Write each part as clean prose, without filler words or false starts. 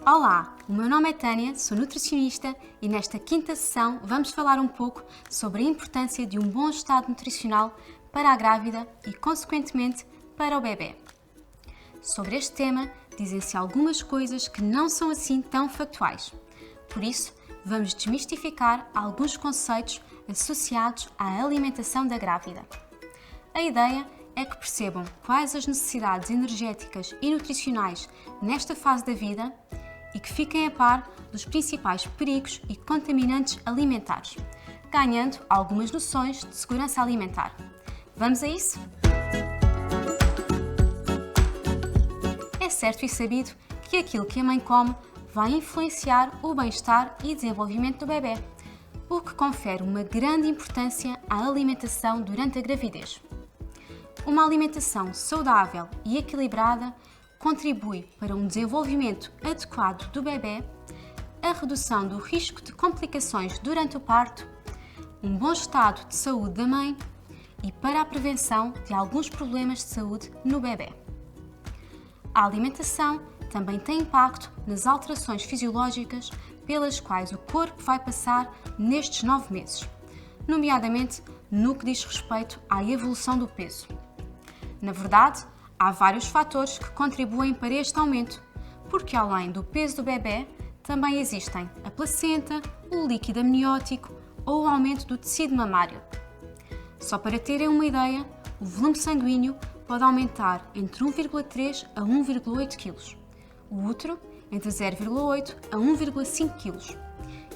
Olá, o meu nome é Tânia, sou nutricionista e nesta quinta sessão vamos falar um pouco sobre a importância de um bom estado nutricional para a grávida e, consequentemente, para o bebê. Sobre este tema, dizem-se algumas coisas que não são assim tão factuais. Por isso, vamos desmistificar alguns conceitos associados à alimentação da grávida. A ideia é que percebam quais as necessidades energéticas e nutricionais nesta fase da vida e que fiquem a par dos principais perigos e contaminantes alimentares, ganhando algumas noções de segurança alimentar. Vamos a isso? É certo e sabido que aquilo que a mãe come vai influenciar o bem-estar e desenvolvimento do bebê, o que confere uma grande importância à alimentação durante a gravidez. Uma alimentação saudável e equilibrada contribui para um desenvolvimento adequado do bebê, a redução do risco de complicações durante o parto, um bom estado de saúde da mãe e para a prevenção de alguns problemas de saúde no bebê. A alimentação também tem impacto nas alterações fisiológicas pelas quais o corpo vai passar nestes 9 meses, nomeadamente no que diz respeito à evolução do peso. Na verdade, há vários fatores que contribuem para este aumento, porque além do peso do bebê, também existem a placenta, o líquido amniótico ou o aumento do tecido mamário. Só para terem uma ideia, o volume sanguíneo pode aumentar entre 1,3 a 1,8 kg, o útero entre 0,8 a 1,5 kg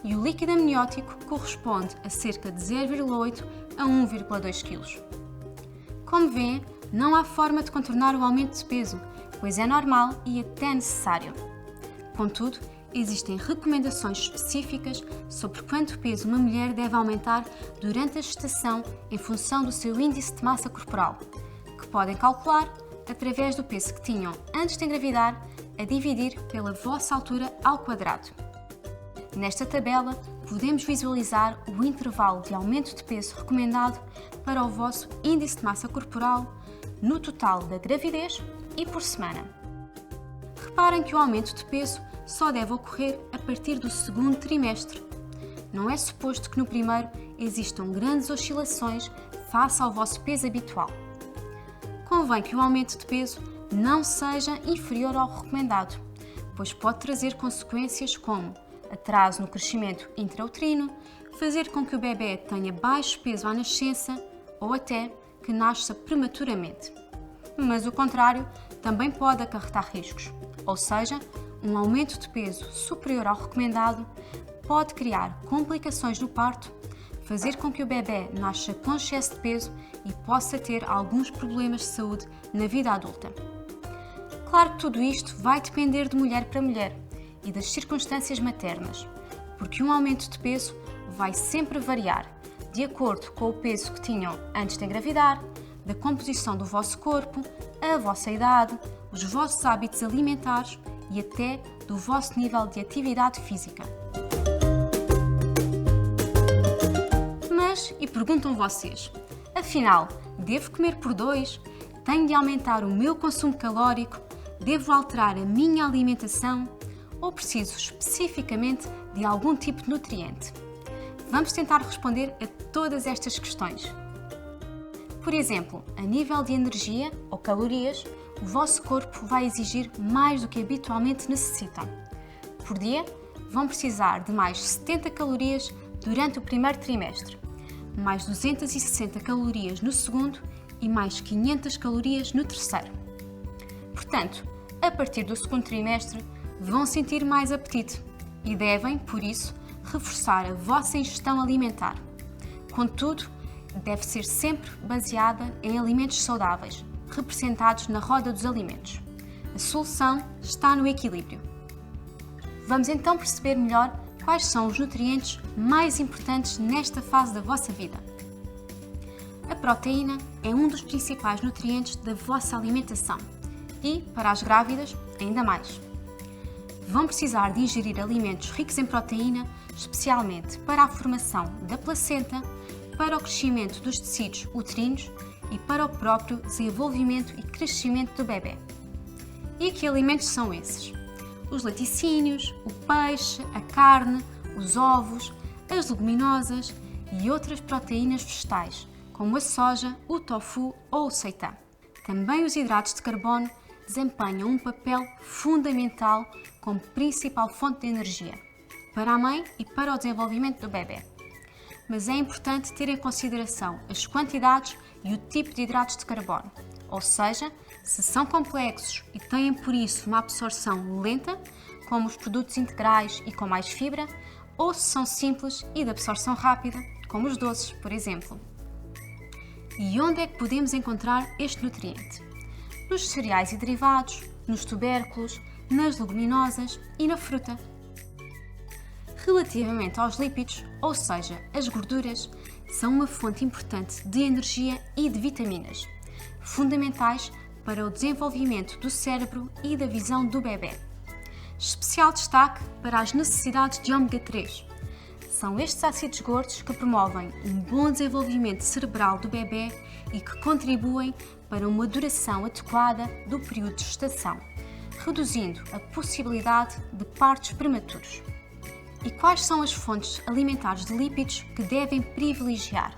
e o líquido amniótico corresponde a cerca de 0,8 a 1,2 kg. Como vêem, não há forma de contornar o aumento de peso, pois é normal e até necessário. Contudo, existem recomendações específicas sobre quanto peso uma mulher deve aumentar durante a gestação em função do seu índice de massa corporal, que podem calcular através do peso que tinham antes de engravidar a dividir pela vossa altura ao quadrado. Nesta tabela, podemos visualizar o intervalo de aumento de peso recomendado para o vosso índice de massa corporal no total da gravidez e por semana. Reparem que o aumento de peso só deve ocorrer a partir do segundo trimestre. Não é suposto que no primeiro existam grandes oscilações face ao vosso peso habitual. Convém que o aumento de peso não seja inferior ao recomendado, pois pode trazer consequências como atraso no crescimento intrauterino, fazer com que o bebê tenha baixo peso à nascença ou até que nasça prematuramente. Mas o contrário também pode acarretar riscos, ou seja, um aumento de peso superior ao recomendado pode criar complicações no parto, fazer com que o bebê nasça com excesso de peso e possa ter alguns problemas de saúde na vida adulta. Claro que tudo isto vai depender de mulher para mulher e das circunstâncias maternas, porque um aumento de peso vai sempre variar de acordo com o peso que tinham antes de engravidar, da composição do vosso corpo, a vossa idade, os vossos hábitos alimentares e até do vosso nível de atividade física. Mas, e perguntam vocês, afinal, devo comer por 2? Tenho de aumentar o meu consumo calórico? Devo alterar a minha alimentação? Ou preciso especificamente de algum tipo de nutriente? Vamos tentar responder a todas estas questões. Por exemplo, a nível de energia ou calorias, o vosso corpo vai exigir mais do que habitualmente necessitam. Por dia, vão precisar de mais 70 calorias durante o primeiro trimestre, mais 260 calorias no segundo e mais 500 calorias no terceiro. Portanto, a partir do segundo trimestre, vão sentir mais apetite e devem, por isso, reforçar a vossa ingestão alimentar. Contudo, deve ser sempre baseada em alimentos saudáveis, representados na roda dos alimentos. A solução está no equilíbrio. Vamos então perceber melhor quais são os nutrientes mais importantes nesta fase da vossa vida. A proteína é um dos principais nutrientes da vossa alimentação e, para as grávidas, ainda mais. Vão precisar de ingerir alimentos ricos em proteína, especialmente para a formação da placenta, para o crescimento dos tecidos uterinos e para o próprio desenvolvimento e crescimento do bebê. E que alimentos são esses? os laticínios, o peixe, a carne, os ovos, as leguminosas e outras proteínas vegetais, como a soja, o tofu ou o seitã. Também os hidratos de carbono desempenham um papel fundamental como principal fonte de energia para a mãe e para o desenvolvimento do bebê. Mas é importante ter em consideração as quantidades e o tipo de hidratos de carbono, ou seja, se são complexos e têm por isso uma absorção lenta, como os produtos integrais e com mais fibra, ou se são simples e de absorção rápida, como os doces, por exemplo. E onde é que podemos encontrar este nutriente? Nos cereais e derivados, nos tubérculos, nas leguminosas e na fruta. Relativamente aos lípidos, ou seja, as gorduras, são uma fonte importante de energia e de vitaminas, fundamentais para o desenvolvimento do cérebro e da visão do bebê. Especial destaque para as necessidades de ômega 3. São estes ácidos gordos que promovem um bom desenvolvimento cerebral do bebê e que contribuem para uma duração adequada do período de gestação, reduzindo a possibilidade de partos prematuros. E quais são as fontes alimentares de lípidos que devem privilegiar?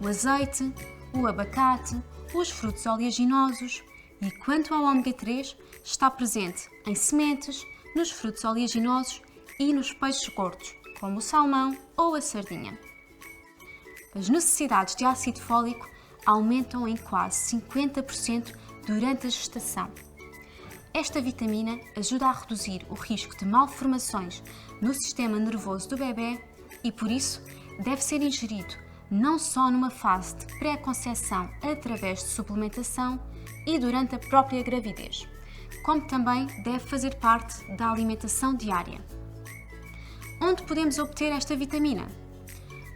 O azeite, o abacate, os frutos oleaginosos e, quanto ao ômega 3, está presente em sementes, nos frutos oleaginosos e nos peixes gordos, como o salmão ou a sardinha. As necessidades de ácido fólico aumentam em quase 50% durante a gestação. Esta vitamina ajuda a reduzir o risco de malformações no sistema nervoso do bebê e, por isso, deve ser ingerido não só numa fase de pré-conceição através de suplementação e durante a própria gravidez, como também deve fazer parte da alimentação diária. Onde podemos obter esta vitamina?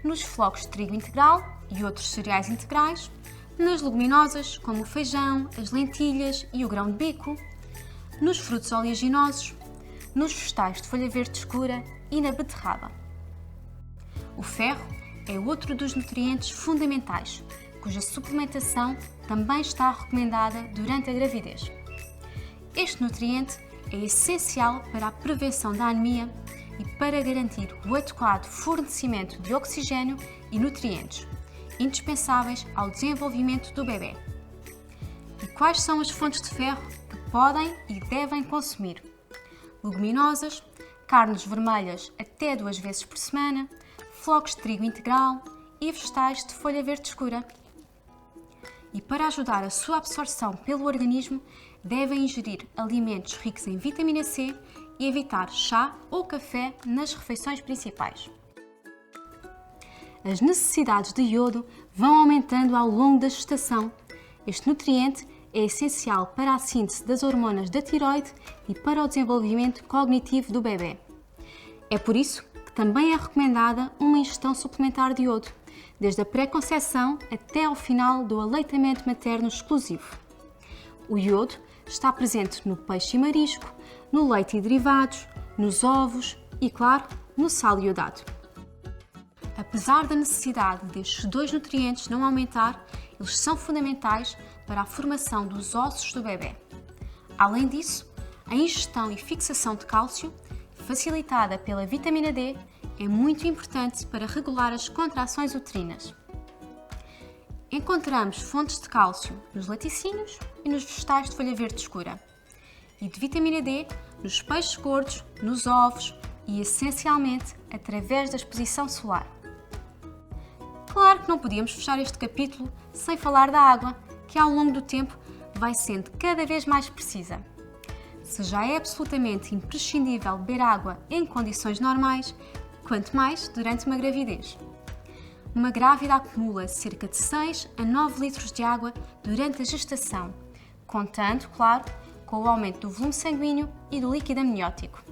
Nos flocos de trigo integral e outros cereais integrais, nas leguminosas, como o feijão, as lentilhas e o grão de bico, nos frutos oleaginosos, nos vegetais de folha verde escura e na beterraba. O ferro é outro dos nutrientes fundamentais, cuja suplementação também está recomendada durante a gravidez. Este nutriente é essencial para a prevenção da anemia e para garantir o adequado fornecimento de oxigênio e nutrientes, indispensáveis ao desenvolvimento do bebê. E quais são as fontes de ferro que podem e devem consumir? Leguminosas, carnes vermelhas até 2 vezes por semana, flocos de trigo integral e vegetais de folha verde escura. E para ajudar a sua absorção pelo organismo, devem ingerir alimentos ricos em vitamina C e evitar chá ou café nas refeições principais. As necessidades de iodo vão aumentando ao longo da gestação. Este nutriente é essencial para a síntese das hormonas da tiroide e para o desenvolvimento cognitivo do bebê. É por isso que também é recomendada uma ingestão suplementar de iodo, desde a pré-conceição até ao final do aleitamento materno exclusivo. O iodo está presente no peixe e marisco, no leite e derivados, nos ovos e, claro, no sal iodado. Apesar da necessidade destes 2 nutrientes não aumentar, eles são fundamentais para a formação dos ossos do bebê. Além disso, a ingestão e fixação de cálcio, facilitada pela vitamina D, é muito importante para regular as contrações uterinas. Encontramos fontes de cálcio nos laticínios e nos vegetais de folha verde escura, e de vitamina D nos peixes gordos, nos ovos e, essencialmente, através da exposição solar. Claro que não podíamos fechar este capítulo sem falar da água, que ao longo do tempo vai sendo cada vez mais precisa. Se já é absolutamente imprescindível beber água em condições normais, quanto mais durante uma gravidez. Uma grávida acumula cerca de 6 a 9 litros de água durante a gestação, contando, claro, com o aumento do volume sanguíneo e do líquido amniótico.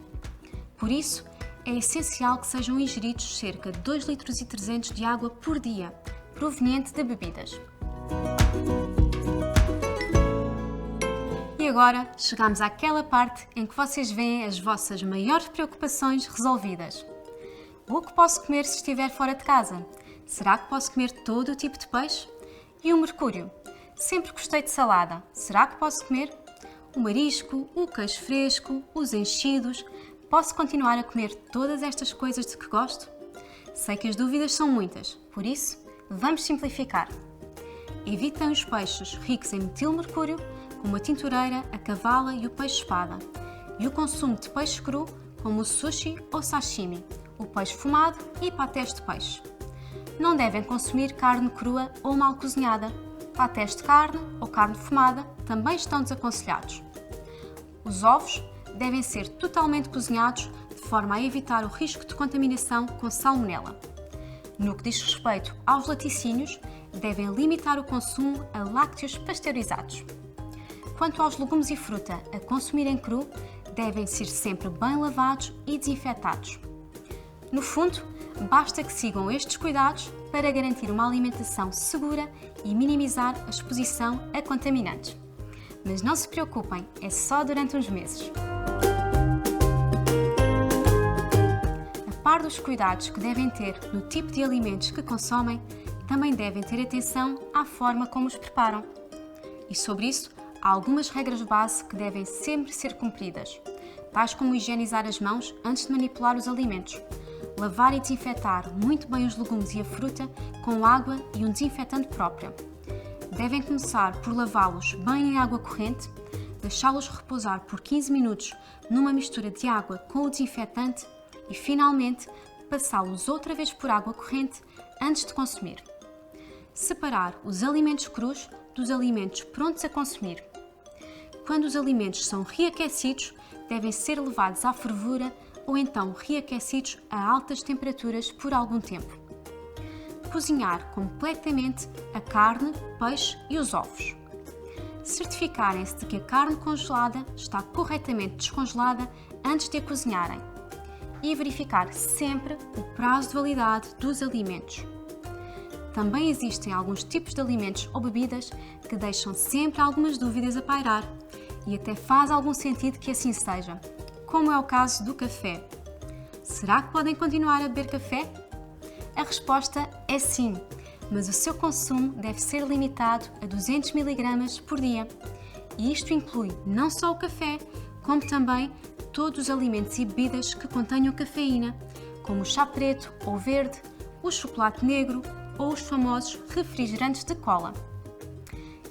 Por isso, é essencial que sejam ingeridos cerca de 2,3 litros de água por dia, proveniente de bebidas. E agora chegamos àquela parte em que vocês veem as vossas maiores preocupações resolvidas. O que posso comer se estiver fora de casa? Será que posso comer todo o tipo de peixe? E o mercúrio? Sempre gostei de salada. Será que posso comer? o marisco, o queijo fresco, os enchidos. Posso continuar a comer todas estas coisas de que gosto? Sei que as dúvidas são muitas, por isso, vamos simplificar. Evitem os peixes ricos em metilmercúrio, como a tintureira, a cavala e o peixe-espada, e o consumo de peixe cru, como o sushi ou sashimi, o peixe fumado e patés de peixe. Não devem consumir carne crua ou mal cozinhada. Patés de carne ou carne fumada também estão desaconselhados. Os ovos devem ser totalmente cozinhados de forma a evitar o risco de contaminação com salmonela. No que diz respeito aos laticínios, devem limitar o consumo a lácteos pasteurizados. Quanto aos legumes e fruta a consumirem cru, devem ser sempre bem lavados e desinfetados. No fundo, basta que sigam estes cuidados para garantir uma alimentação segura e minimizar a exposição a contaminantes. Mas não se preocupem, é só durante uns meses. A par dos cuidados que devem ter no tipo de alimentos que consomem, também devem ter atenção à forma como os preparam. E sobre isso, há algumas regras base que devem sempre ser cumpridas, tais como higienizar as mãos antes de manipular os alimentos, lavar e desinfetar muito bem os legumes e a fruta com água e um desinfetante próprio. Devem começar por lavá-los bem em água corrente, deixá-los repousar por 15 minutos numa mistura de água com o desinfetante e, finalmente, passá-los outra vez por água corrente antes de consumir. Separar os alimentos crus dos alimentos prontos a consumir. Quando os alimentos são reaquecidos, devem ser levados à fervura ou então reaquecidos a altas temperaturas por algum tempo. Cozinhar completamente a carne, peixe e os ovos. Certificarem-se de que a carne congelada está corretamente descongelada antes de a cozinharem. E verificar sempre o prazo de validade dos alimentos. Também existem alguns tipos de alimentos ou bebidas que deixam sempre algumas dúvidas a pairar e até faz algum sentido que assim seja, como é o caso do café. Será que podem continuar a beber café? A resposta é sim, mas o seu consumo deve ser limitado a 200 mg por dia. E isto inclui não só o café, como também todos os alimentos e bebidas que contenham cafeína, como o chá preto ou verde, o chocolate negro ou os famosos refrigerantes de cola.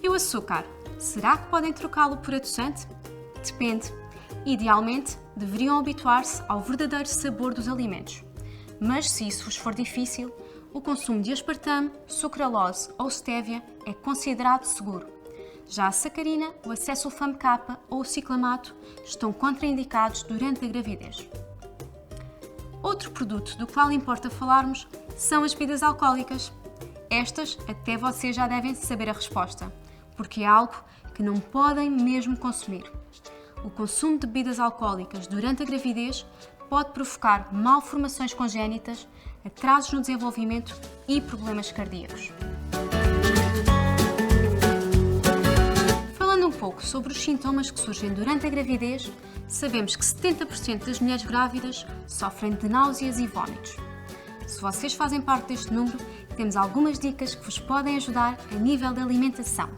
E o açúcar? Será que podem trocá-lo por adoçante? Depende. Idealmente, deveriam habituar-se ao verdadeiro sabor dos alimentos. Mas se isso vos for difícil, o consumo de aspartame, sucralose ou stevia é considerado seguro. Já a sacarina, o acesulfame-K ou o ciclamato estão contraindicados durante a gravidez. Outro produto do qual importa falarmos são as bebidas alcoólicas. Estas até vocês já devem saber a resposta, porque é algo que não podem mesmo consumir. O consumo de bebidas alcoólicas durante a gravidez pode provocar malformações congénitas, atrasos no desenvolvimento e problemas cardíacos. Falando um pouco sobre os sintomas que surgem durante a gravidez, sabemos que 70% das mulheres grávidas sofrem de náuseas e vômitos. Se vocês fazem parte deste número, temos algumas dicas que vos podem ajudar a nível da alimentação.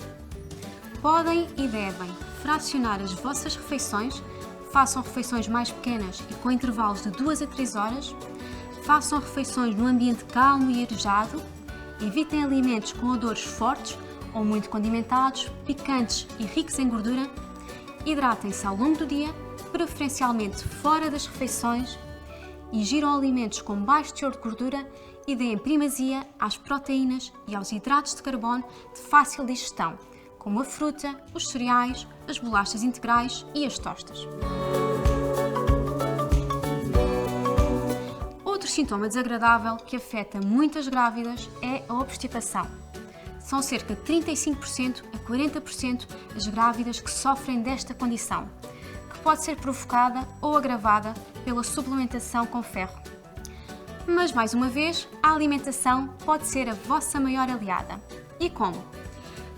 Podem e devem fracionar as vossas refeições, façam refeições mais pequenas e com intervalos de 2 a 3 horas, façam refeições num ambiente calmo e arejado, evitem alimentos com odores fortes ou muito condimentados, picantes e ricos em gordura, hidratem-se ao longo do dia, preferencialmente fora das refeições, ingiram alimentos com baixo teor de gordura e deem primazia às proteínas e aos hidratos de carbono de fácil digestão, como a fruta, os cereais, as bolachas integrais e as tostas. Outro sintoma desagradável que afeta muitas grávidas é a obstipação. São cerca de 35% a 40% as grávidas que sofrem desta condição, que pode ser provocada ou agravada pela suplementação com ferro. Mas, mais uma vez, a alimentação pode ser a vossa maior aliada. E como?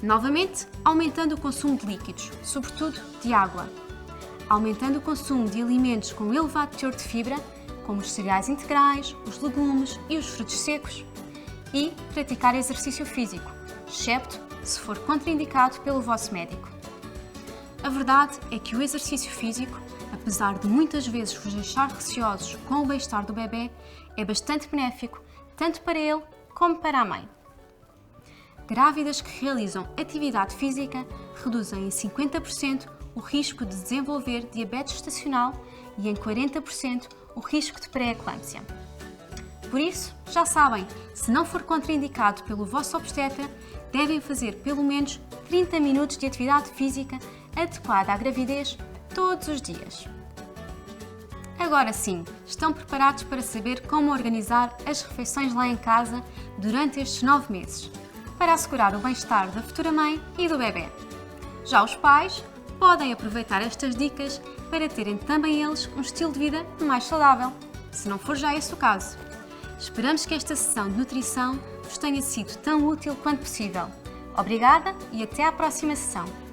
Novamente, aumentando o consumo de líquidos, sobretudo de água. Aumentando o consumo de alimentos com elevado teor de fibra, como os cereais integrais, os legumes e os frutos secos. E praticar exercício físico, excepto se for contraindicado pelo vosso médico. A verdade é que o exercício físico, apesar de muitas vezes vos deixar receosos com o bem-estar do bebê, é bastante benéfico tanto para ele como para a mãe. Grávidas que realizam atividade física reduzem em 50% o risco de desenvolver diabetes gestacional e em 40% o risco de pré-eclâmpsia. Por isso, já sabem, se não for contraindicado pelo vosso obstetra, devem fazer pelo menos 30 minutos de atividade física adequada à gravidez todos os dias. Agora sim, estão preparados para saber como organizar as refeições lá em casa durante estes 9 meses, para assegurar o bem-estar da futura mãe e do bebê. Já os pais podem aproveitar estas dicas para terem também eles um estilo de vida mais saudável, se não for já esse o caso. Esperamos que esta sessão de nutrição vos tenha sido tão útil quanto possível. Obrigada e até à próxima sessão!